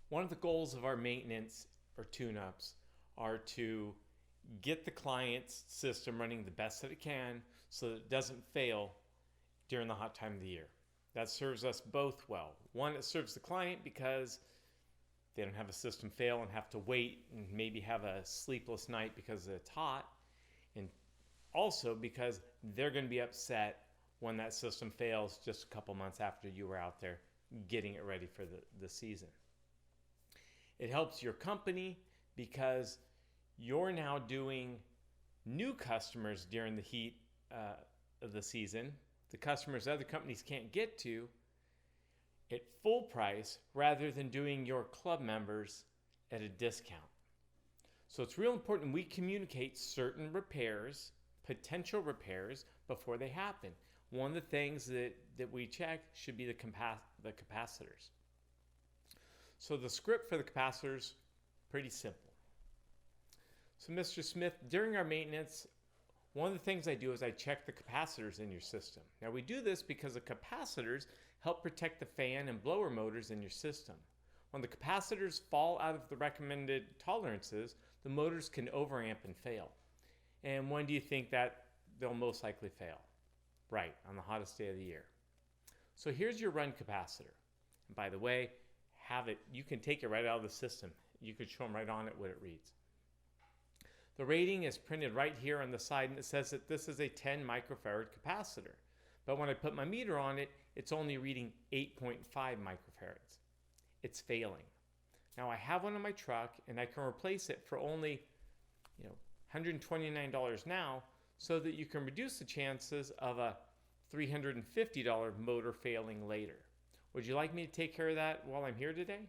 One of the goals of our maintenance or tune-ups are to get the client's system running the best that it can so that it doesn't fail during the hot time of the year. That serves us both well. One, it serves the client because they don't have a system fail and have to wait and maybe have a sleepless night because it's hot. And also because they're going to be upset when that system fails just a couple months after you were out there getting it ready for the season. It helps your company because you're now doing new customers during the heat of the season, the customers other companies can't get to, at full price rather than doing your club members at a discount. So it's real important we communicate certain repairs, potential repairs, before they happen. One of the things that we check should be the capacitors. So the script for the capacitors, pretty simple. So Mr. Smith, during our maintenance, one of the things I do is I check the capacitors in your system. Now we do this because the capacitors help protect the fan and blower motors in your system. When the capacitors fall out of the recommended tolerances, the motors can overamp and fail. And when do you think that they'll most likely fail? Right, on the hottest day of the year. So here's your run capacitor. And by the way, you can take it right out of the system. You could show them right on it what it reads. The rating is printed right here on the side, and it says that this is a 10 microfarad capacitor. But when I put my meter on it, it's only reading 8.5 microfarads. It's failing. Now I have one in my truck, and I can replace it for only $129 now, so that you can reduce the chances of a $350 motor failing later. Would you like me to take care of that while I'm here today?